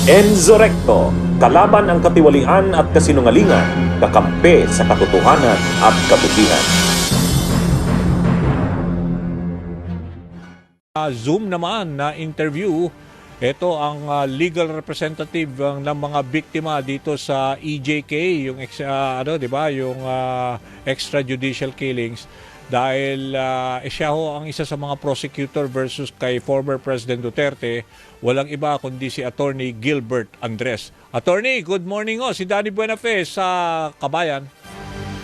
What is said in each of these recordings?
Enzo Recto, kalaban ang katiwalian at kasinungalingan, kakampi sa katotohanan at kabutihan. Zoom naman na interview, ito ang legal representative ng mga biktima dito sa EJK, yung ano, 'di ba, yung extrajudicial killings dahil siya ho ang isa sa mga prosecutor versus kay former President Duterte, walang iba kundi si Attorney Gilbert Andres. Attorney, good morning ho, si Danny Buenafe sa Kabayan.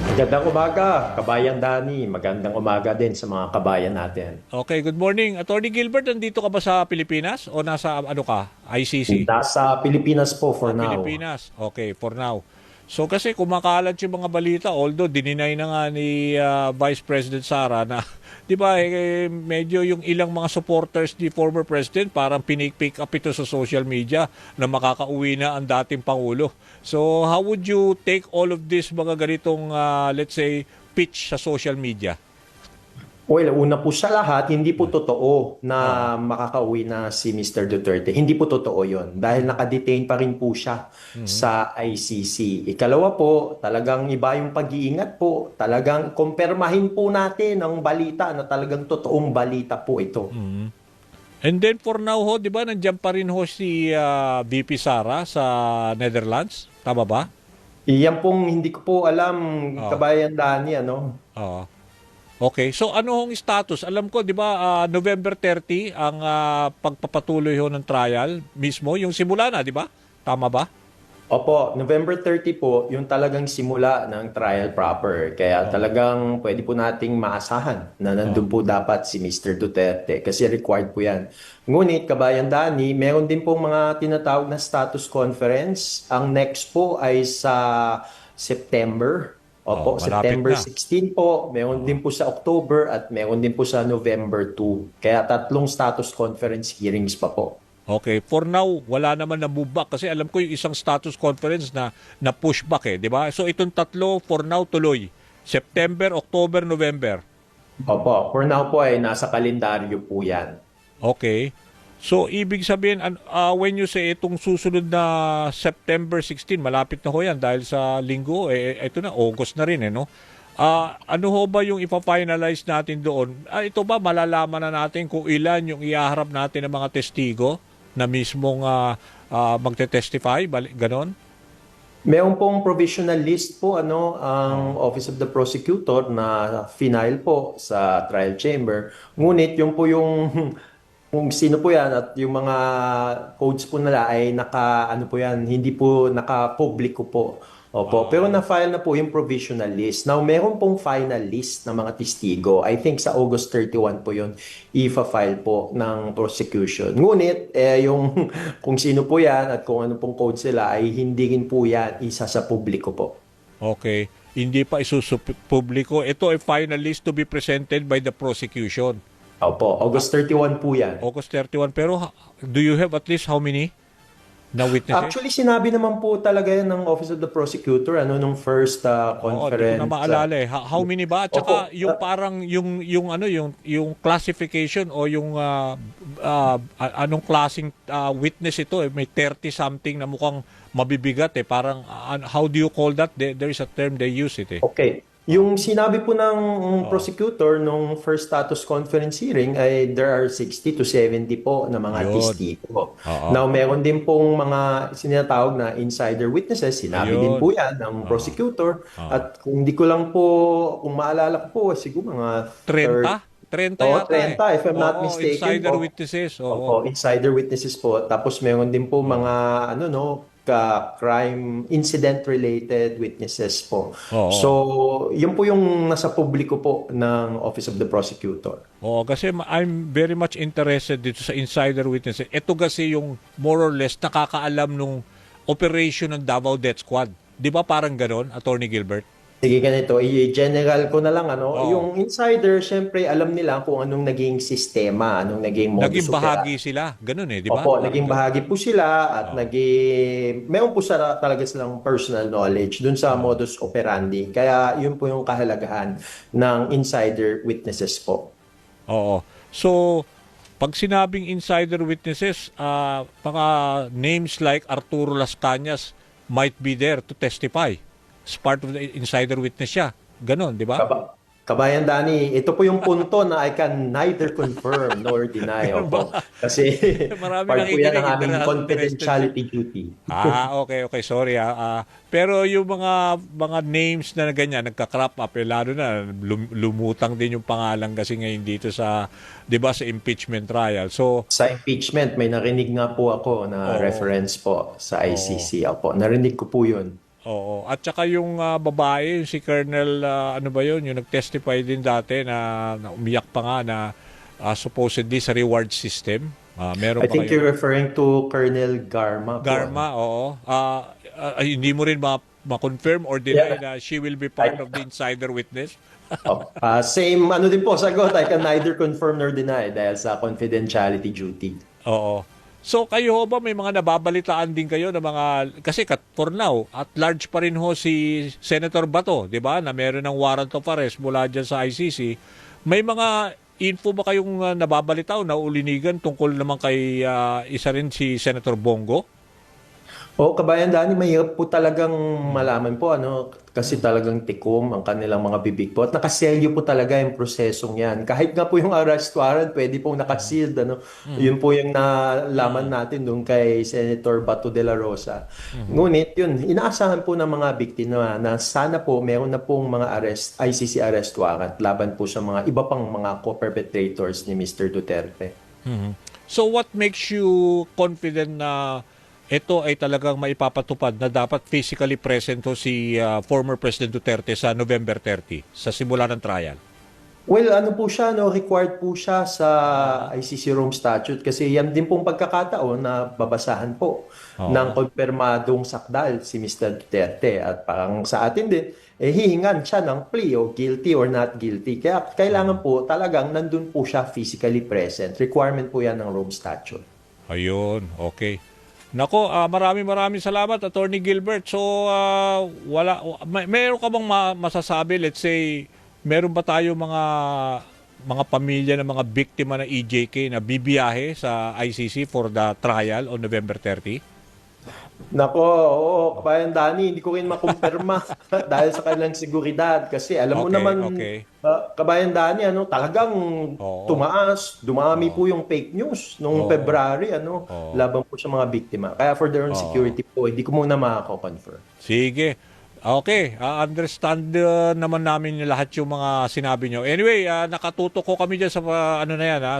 Magandang umaga, Kabayan Dani. Magandang umaga din sa mga kabayan natin. Okay, good morning. Attorney Gilbert, nandito ka ba sa Pilipinas o nasa ano ka, ICC? Nasa Pilipinas po for now. Pilipinas. Okay, for now. So kasi kumakalat yung mga balita, although dininay na nga ni Vice President Sara na, di ba, medyo yung ilang mga supporters ni former President parang pinik-pick up ito sa social media na makakauwi na ang dating Pangulo. So how would you take all of this mga ganitong, let's say, pitch sa social media? Well, una po sa lahat, hindi po totoo na makakauwi na si Mr. Duterte. Hindi po totoo yon dahil nakadetain pa rin po siya sa ICC. Ikalawa po, talagang iba yung pag-iingat po. Talagang kumpirmahin po natin ang balita na talagang totoong balita po ito. And then for now ho, di ba, nandiyan pa rin ho si VP Sara sa Netherlands? Tama ba? Iyan pong hindi ko po alam, Kabayan Dani, ano? Oo. Okay, so ano hong status? Alam ko, di ba, November 30 ang pagpapatuloy ho ng trial mismo. Yung simula na, di ba? Tama ba? Opo, November 30 po, yung talagang simula ng trial proper. Kaya talagang pwede po nating maasahan na nandun po dapat si Mr. Duterte kasi required po yan. Ngunit, Kabayan Dani, meron din pong mga tinatawag na status conference. Ang next po ay sa September. Opo, malapit September na. 16 po, meron din po sa October at meron din po sa November 2. Kaya tatlong status conference hearings pa po. Okay, for now, wala naman na move back kasi alam ko yung isang status conference na pushback di ba? So itong tatlo, for now, tuloy. September, October, November. Opo, for now po ay nasa kalendaryo po yan. Okay. So, ibig sabihin, when you say itong susunod na September 16, malapit na ho yan dahil sa linggo, ito na, August na rin, no? Ano ho ba yung ipa-finalize natin doon? Ito ba, malalaman na natin kung ilan yung iaharap natin ng mga testigo na mismong magte-testify? Ganon? Meron pong provisional list po ang Office of the Prosecutor na final po sa trial chamber. Ngunit yung po yung kung sino po yan at yung mga codes po nila ay hindi po naka-publiko po. Opo. Pero na-file na po yung provisional list. Now, meron pong final list ng mga testigo. I think sa August 31 po yun, i-file po ng prosecution. Ngunit, yung kung sino po yan at kung ano pong code sila ay hindi rin po yan isa sa publiko po. Okay. Hindi pa isusupubliko. Ito ay final list to be presented by the prosecution. Opo, August 31 po yan. August 31. Pero do you have at least how many na witnesses? Actually, sinabi naman po talaga yan ng Office of the Prosecutor nung first Oo, di conference. ko na maalala How many ba? At saka Opo, yung parang yung classification o yung anong klaseng witness ito may 30 something na mukhang mabibigat parang how do you call that? There is a term they use it Okay. Yung sinabi po ng prosecutor nung first status conference hearing ay there are 60 to 70 po na mga Yun. testigo. Oo. Now, meron din pong mga sinatawag na insider witnesses. Sinabi Ayun. din po yan ng prosecutor. At kung di ko lang po, kung maalala ko po, siguro mga 30? 30 Oo, yata 30 if I'm not Oo, mistaken. insider witnesses. Oo. Opo, insider witnesses po. Tapos meron din po mga crime incident related witnesses po. Oo. So, yun po yung nasa publiko po ng Office of the Prosecutor. Oo, kasi I'm very much interested dito sa insider witnesses. Ito kasi yung more or less nakakaalam nung operation ng Davao Death Squad. Di ba parang ganon, Attorney Gilbert? Sige, ganito, i-general ko na lang Oo. Yung insider, syempre alam nila kung anong naging sistema, anong naging modus Naging operandi. bahagi sila. Ganon di ba? Opo, naging bahagi po sila at meron po talaga silang personal knowledge dun sa modus operandi. Kaya yun po yung kahalagahan ng insider witnesses po. Oo. So, pag sinabing insider witnesses, mga names like Arturo Las Cañas might be there to testify. As part of the insider witness siya. Ganon, di ba? Kabayan Danny, ito po yung punto na I can neither confirm nor deny. Opo. Kasi Marami part po yan ng nakikinig, aming interested. confidentiality duty. Okay, sorry. Pero yung mga names na ganyan, nagka-crop up, lalo na lumutang din yung pangalan kasi ngayon dito sa, 'di ba, sa impeachment trial. So, Sa impeachment, may narinig nga po ako na reference po sa ICC. Opo, narinig ko po yun. oo. At saka yung babae, si Colonel, ano ba yun, yung nag-testify din dati na umiyak pa nga na supposedly sa reward system. Meron I pa think kayo. you're referring to Colonel Garma po. Garma, oo. Hindi mo rin ma-confirm or deny na she will be part of the insider witness? Same ano din po sagot. I can neither confirm nor deny dahil sa confidentiality duty. Oo. So kayo ho ba may mga nababalitaan din kayo na mga, kasi for now, at large pa rin ho si Senator Bato, di ba, na meron ng warrant of arrest mula dyan sa ICC. May mga info ba kayong nababalitaw na ulinigan tungkol naman kay isa rin si Senator Bongo? Kabayan Dani, mahirap po talagang malaman po kasi talagang tikom ang kanilang mga bibig po at nakaselyo po talaga yung prosesong yan. Kahit nga po yung arrest warrant, pwede pong nakasealed Yun po yung nalaman natin doon kay Senator Bato de la Rosa. Ngunit yun, inaasahan po ng mga biktima na sana po meron na pong mga ICC arrest warrant laban po sa mga iba pang mga co-perpetrators ni Mr. Duterte. So what makes you confident na ito ay talagang maipapatupad na dapat physically present ho si former President Duterte sa November 30 sa simula ng trial? Well, po siya, required po siya sa ICC Rome Statute kasi yan din pong pagkakataon na babasahan po ng konfirmadong sakdal si Mr. Duterte at parang sa atin din, hihingan siya ng plea o guilty or not guilty. Kaya kailangan po talagang nandun po siya physically present. Requirement po yan ng Rome Statute. Ayun, okay. Nako, maraming salamat, Attorney Gilbert. So, meron ka bang masasabi, let's say, meron ba tayo mga pamilya ng mga biktima ng EJK na bibiyahe sa ICC for the trial on November 30? Nako, Kabayan Dani, hindi ko rin makumpirma dahil sa kanilang seguridad kasi alam mo naman, Kabayan Dani, talagang dumami po yung fake news noong February, laban po sa mga biktima. Kaya for their own security po, hindi ko muna makako-confirm. Sige. Okay, understand naman namin lahat yung mga sinabi nyo. Anyway, nakatutok ko kami dyan sa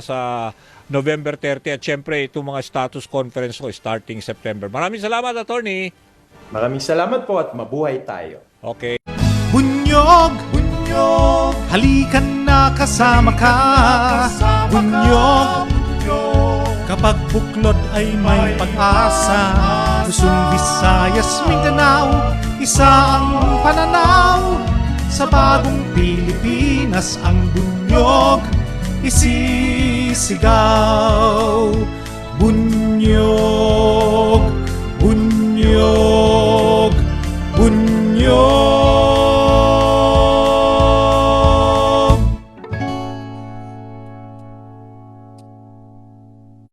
sa November 30 at syempre itong mga status conference ko starting September. Maraming salamat, Attorney. Maraming salamat po at mabuhay tayo. Okay. Bunyog, halikan na kasama ka. Bunyog, kapag buklod ay may pag-asa. Luzon, Visayas, Mindanao, isa ang pananaw. Sa bagong Pilipinas ang bunyog isisigaw. Bunyog,